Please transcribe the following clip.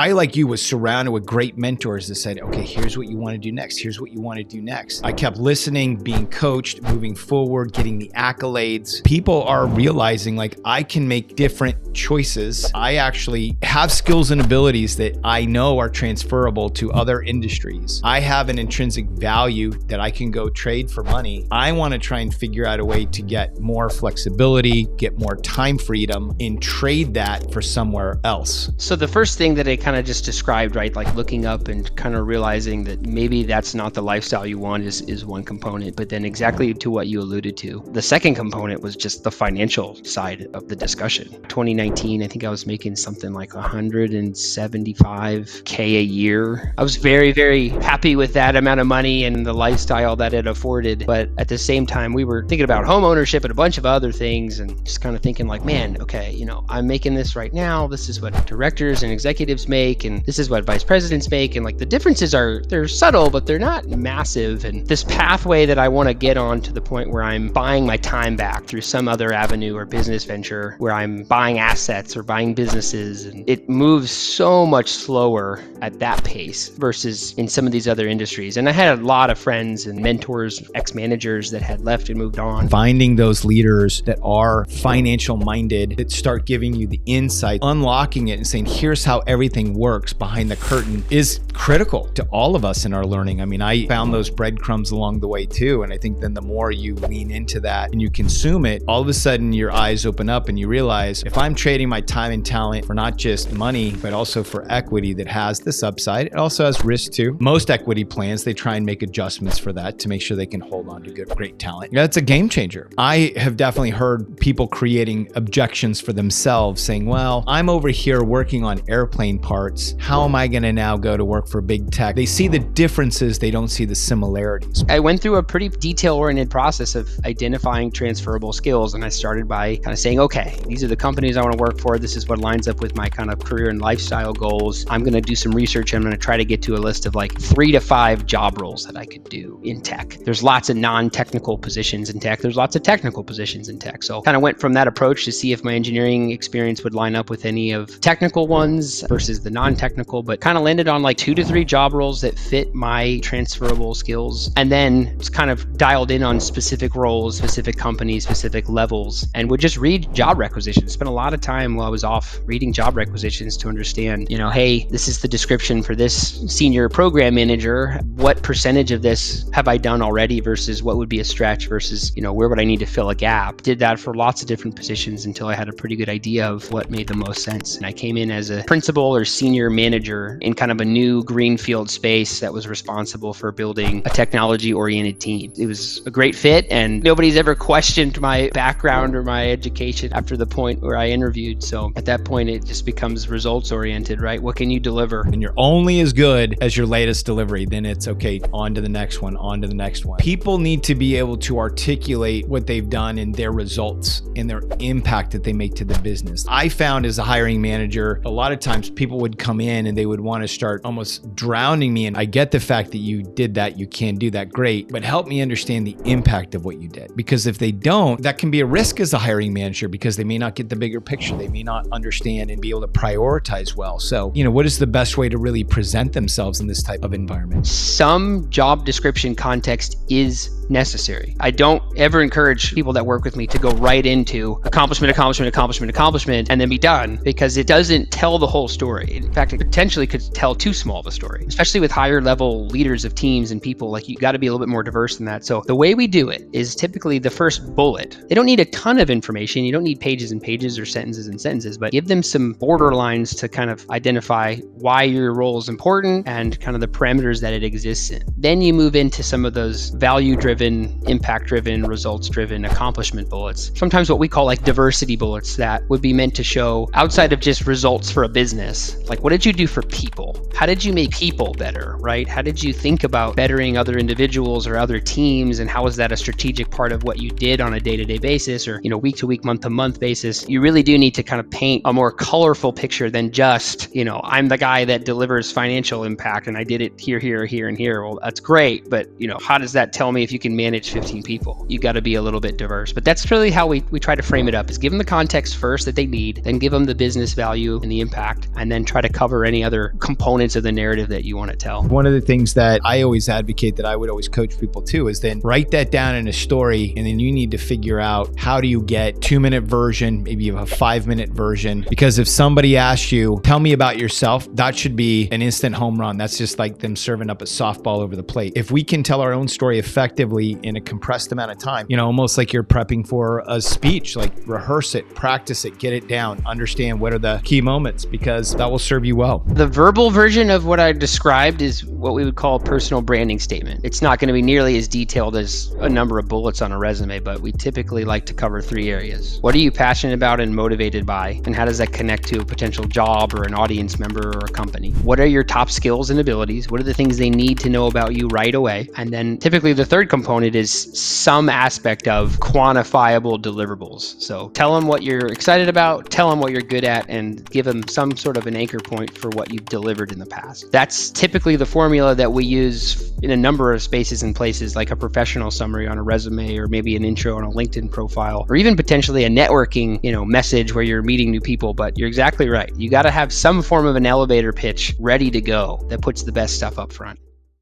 I, like you, was surrounded with great mentors that said, okay, here's what you want to do next. Here's what you want to do next. I kept listening, being coached, moving forward, getting the accolades. People are realizing like I can make different choices. I actually have skills and abilities that I know are transferable to other industries. I have an intrinsic value that I can go trade for money. I want to try and figure out a way to get more flexibility, get more time freedom, and trade that for somewhere else. So the first thing that I kind of just described, right, like looking up and kind of realizing that maybe that's not the lifestyle you want is one component, but then exactly to what you alluded to. The second component was just the financial side of the discussion. 2019, I think I was making something like 175K a year. I was very, very happy with that amount of money and the lifestyle that it afforded. But at the same time, we were thinking about home ownership and a bunch of other things and just kind of thinking like, man, okay, I'm making this right now. This is what directors and executives make, and this is what vice presidents make. And like the differences they're subtle, but they're not massive. And this pathway that I want to get on to the point where I'm buying my time back through some other avenue or business venture where I'm buying assets or buying businesses, and it moves so much slower at that pace versus in some of these other industries. And I had a lot of friends and mentors, ex-managers that had left and moved on. Finding those leaders that are financial minded, that start giving you the insight, unlocking it and saying, here's how everything works behind the curtain is critical to all of us in our learning. I mean, I found those breadcrumbs along the way too. And I think then the more you lean into that and you consume it, all of a sudden your eyes open up and you realize if I'm trading my time and talent for not just money, but also for equity that has this upside, it also has risk too. Most equity plans, they try and make adjustments for that to make sure they can hold on to great talent. That's a game changer. I have definitely heard people creating objections for themselves saying, well, I'm over here working on airplane parts. How am I going to now go to work for big tech? They see the differences. They don't see the similarities. I went through a pretty detail-oriented process of identifying transferable skills. And I started by kind of saying, okay, these are the companies I want to work for. This is what lines up with my kind of career and lifestyle goals. I'm going to do some research. I'm going to try to get to a list of like 3 to 5 job roles that I could do in tech. There's lots of non-technical positions in tech. There's lots of technical positions in tech. So kind of went from that approach to see if my engineering experience would line up with any of technical ones versus the non-technical, but kind of landed on like 2 to 3 job roles that fit my transferable skills. And then just kind of dialed in on specific roles, specific companies, specific levels, and would just read job requisitions. Spent a lot of time while I was off reading job requisitions to understand, hey, this is the description for this senior program manager. What percentage of this have I done already versus what would be a stretch versus, where would I need to fill a gap? Did that for lots of different positions until I had a pretty good idea of what made the most sense. And I came in as a principal or senior manager in kind of a new greenfield space that was responsible for building a technology-oriented team. It was a great fit, and nobody's ever questioned my background or my education after the point where I interviewed. So at that point, it just becomes results-oriented, right? What can you deliver? And you're only as good as your latest delivery. Then it's okay, on to the next one, on to the next one. People need to be able to articulate what they've done and their results and their impact that they make to the business. I found as a hiring manager, a lot of times people would come in and they would want to start almost drowning me. And I get the fact that you did that, you can do that, great, but help me understand the impact of what you did. Because if they don't, that can be a risk as a hiring manager because they may not get the bigger picture. They may not understand and be able to prioritize well. So, what is the best way to really present themselves in this type of environment? Some job description context is necessary. I don't ever encourage people that work with me to go right into accomplishment, and then be done, because it doesn't tell the whole story. In fact, it potentially could tell too small of a story, especially with higher level leaders of teams and people. Like, you got to be a little bit more diverse than that. So the way we do it is typically the first bullet. They don't need a ton of information. You don't need pages and pages or sentences and sentences, but give them some borderlines to kind of identify why your role is important and kind of the parameters that it exists in. Then you move into some of those value-driven, impact-driven, results-driven accomplishment bullets. Sometimes what we call like diversity bullets that would be meant to show outside of just results for a business. Like, what did you do for people? How did you make people better, right? How did you think about bettering other individuals or other teams? And how was that a strategic part of what you did on a day-to-day basis or, week-to-week, month-to-month basis? You really do need to kind of paint a more colorful picture than just, I'm the guy that delivers financial impact and I did it here, and here. Well, that's great. But, how does that tell me if you can manage 15 people? You got to be a little bit diverse. But that's really how we try to frame it up, is give them the context first that they need, then give them the business value and the impact, and then try try to cover any other components of the narrative that you want to tell. One of the things that I always advocate, that I would always coach people to, is then write that down in a story, and then you need to figure out how do you get 2-minute version, maybe you have a 5-minute version. Because if somebody asks you, tell me about yourself, that should be an instant home run. That's just like them serving up a softball over the plate. If we can tell our own story effectively in a compressed amount of time, almost like you're prepping for a speech, like rehearse it, practice it, get it down, understand what are the key moments, because that will serve you well. The verbal version of what I described is what we would call a personal branding statement. It's not going to be nearly as detailed as a number of bullets on a resume, but we typically like to cover 3 areas. What are you passionate about and motivated by? And how does that connect to a potential job or an audience member or a company? What are your top skills and abilities? What are the things they need to know about you right away? And then typically the third component is some aspect of quantifiable deliverables. So tell them what you're excited about, tell them what you're good at, and give them some sort of an anchor point for what you've delivered in the past. That's typically the formula that we use in a number of spaces and places, like a professional summary on a resume, or maybe an intro on a LinkedIn profile, or even potentially a networking, message where you're meeting new people. But you're exactly right. You got to have some form of an elevator pitch ready to go that puts the best stuff up front.